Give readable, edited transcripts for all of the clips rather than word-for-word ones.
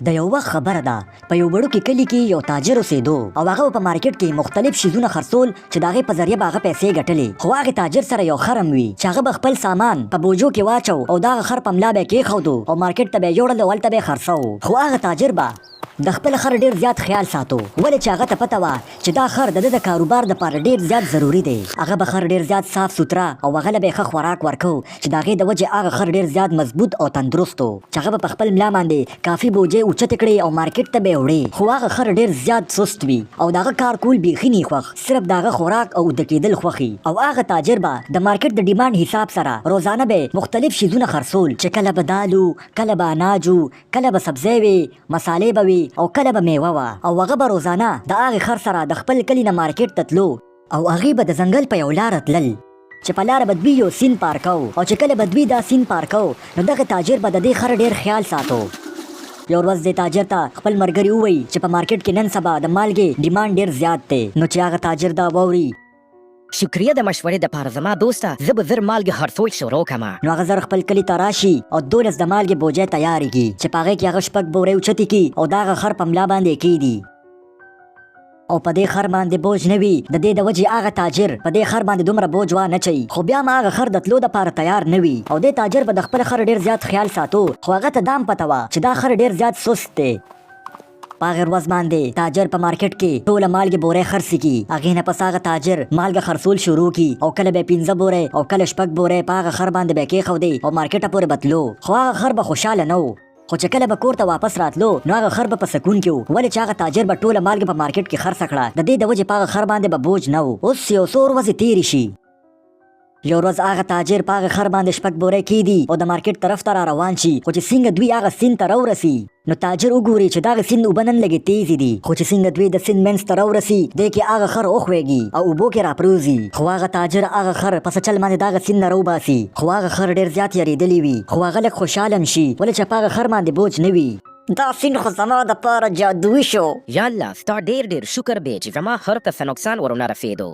د یو وخت خبره ده په یو وړوکي کلي کې یو تاجر اوسېدو او هغه په مارکیټ کې مختلف شیزونه خرڅول چې د هغې په ذریعه به هغه پیسې ګټلې خو هغې تاجر سره یو خر هم وي چې هغه به خپل سامان په بوجو کې واچو او دغه خر په ملا به یې کېښودو او مارکیټ ته به یې یوړل او هلته به یې خرڅو خو هغه تاجر به د خپل خر ډیر زیات خیال ساتو ولې چې هغه ته پته وه چې دا خر د ده د کاروبار دپاره ډیر زیات ضروري دی هغه به خر ډیر زیات صاف سوتره او هغه له به یې ښه خوراک ورکو چې د هغې د وجې هغه خر ډیر زیات مضبوط او تندرست و چې هغه به په خپل ملا باندې کافي بوجې اوچتې کړې او مارکیټ ته به یې وړې خو هغه خر ډیر زیات سست وي او د هغه کار کول بیخي نه خوښ صرف د هغه خوراک او اوده کېدل خوښي او هغه تاجر به د مارکیټ د ډیمانډ حساب سره روزانه به مختلف شیزونه خرڅول چې کله به دالو کله به اناجو کله به سبزۍ وي مسالې به وي او کله به میوه او هغه به روزانه د هغې خر سره د خپل کلي نه مارکیټ ته تلو او هغې به د ځنګل په یو لاره تلل چې په لاره به دوی یو سیند پار کو او چې کله به دوی دا سیند پار کو نو دغه تاجر به د دې خر ډېر خیال ساتو یو ورځ دې تاجر ته خپل ملګري ووایي چې په مارکیټ کې نن سبا د مالګې ډیمانډ ډېر زیات دی نو چې هغه تاجر دا واوري شکریه د مشورې دپاره زما دوسته زه به زر مالګې خرڅول شروع کړمه نو هغه زر خپل کلي ته راشي او 12 د مالګې بوجۍ تیارې کړي چې په هغې کې هغه 6 بورې اوچتې کړي او د هغه خر په ملا باندې کېږدي او په دې خر باندې بوج نه وي د دې د وجې هغه تاجر په دې خر باندې دومره بوج وانهچوي خو بیا هم هغه خر د تلو دپاره تیار نه وي او دې تاجر به د خپل خر ډېر زیات خیال ساتو خو هغه ته دا هم پته وه چې دا خر ډېر زیات سست دی په هغې ورځ باندې تاجر په مارکیټ کې ټوله مالګې بورې خرڅې کړي هغې نه پس هغه تاجر مالګه خرڅول شروع کړي او کله به یې 15 بورې او کله 6 بورې په هغه خر باندې به یې کېښودی او مارکیټه پورې به تلو خو هغه خر به خوشحاله نه و خو چې کله به کور ته واپس راتلو نو هغه خر به په سکون کې و ولې چې هغه تاجر به ټوله مالګه په مارکیټ کې خرڅه کړه د دې د وجې په هغه خر باندې به بوج نه و اوس یو څو ورځې تېرې شي یو ورځ هغه تاجر په هغه خر باندې 6 بورې کېدي او د مارکیټ طرف ته را روان شي خو چې څنګه دوی هغه سیند ته راورسي نو تاجر وګوري چې دغه سیند اوبه نن لږې تیزې دي خو چې څنګه دوی د سیند منځ ته راورسي دی کې هغه خر وښویږي او اوبو کې راپروزي خو هغه تاجر هغه خر په څه چل باندې دغه سیند نه راوباسي خو هغه خر ډېر زیات یریدلی وي خو هغه لږ خوشحاله هم شي ولې چې په هغه خر باندې بوج نه وي دا سیند خو زما دپاره جادوي شو یالله ستا ډېر شکر دی چې زما خر ته څه نقصان ورونه رسېدو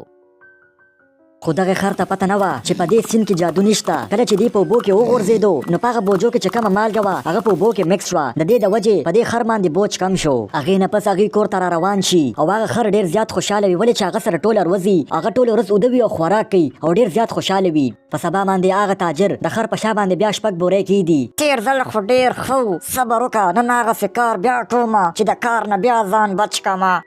خو دغه خر ته پته نه وه چې په دې سیند کې جادو نشته کله چې دی په اوبو کې وغورځېدو نو په هغه بوجو کې چې کومه مالګه وه هغه په اوبو کې مکس شوه د دې د وجې په دې خر باندې بوج کم شو هغې نه پس هغې کور ته را روان شي او هغه خر ډېر زیات خوشحاله وي ولې چې هغه سره ټوله ورځ هغه ټوله ورځ اوده وي او خوراک کوي او ډېر زیات خوشحاله وي په سبا باندې هغه تاجر د خر په شا باندې بیا 6 بورې کېدي تېر ځل خو ډېر ښه صبر وکړه نن هغسې کار بیا کومه چې د کار نه بیا ځان بچ کړمه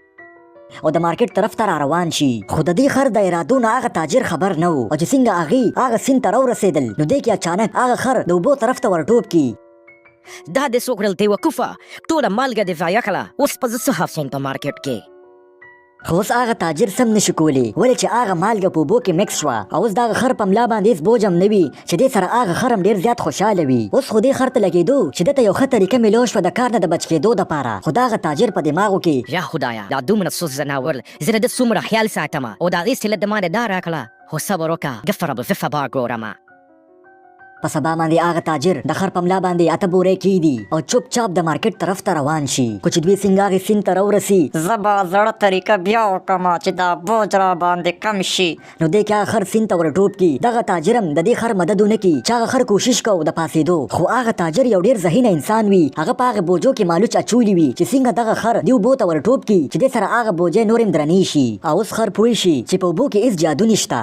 او د مارکیټ طرف ته را روان شي خو د دې خر د ارادو نه هغه تاجر خبر نه و او چې څنګه هغې هغه سیند ته راورسېدل نو دی کې اچانک هغه خر د اوبو طرف ته ورټوپ کړي دا د څوک ډول بیوقوفه ټوله مالګه دې ضایع کړه اوس په زه څه حاصل په مارکیټ کې خو اوس هغه تاجر سم نشي کولی ولې چې هغه مالګه په اوبو کې مکس شوه او اوس دغه خر په ملا باندې هېڅ بوج هم نه وي چې دې سره هغه خر هم ډېر زیات خوشحاله وي اوس خو دې خر ته لګېدو چې دته یو ښه طریقه میلو شوه د کار نه د بچ کېدو دپاره خو دغه تاجر په دماغو کې یا خدایه دا دومره سوس ځناور زه د ده څومره خیال ساتم او د هغې صلت د ما نه دا راکړه خو صبر وکړه ګفره به زه سبا ګورم په سبا باندې هغه تاجر د خر په ملا باندې 8 بورې کېدي او چوپ چاپ د مارکیټ طرف ته روان شي خو چې دوی څنګه هغې سیند ته راورسي زه به زړه طریقه بیا وکړم چې دا بوج را باندې کم شي نو دی کې هغه خر سیند ته ورټوپ کړي دغه تاجر هم د دې خر مدد ونه کړي چې هغه خر کوشش کو د پاسېدو خو هغه تاجر یو ډېر ذهینه انسان وي هغه په هغې بوجو کې مالوچ اچولی وي چې څنګه دغه خر دې اوبو ته ورټوپ کړي چې دې سره هغه بوجۍ نور هم درنې شي او اوس خر پوه شي چې په اوبو کې هېڅ جادو نشته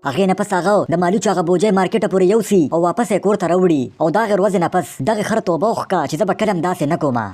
هغې نه پس هغه د مالوچ هغه بوجۍ مارکیټه پورې یوسي او واپس یې کور ته راوړي او د هغې ورځې نه پس دغې خر توبه وښکه چې زه به کله هم داسې نه کومه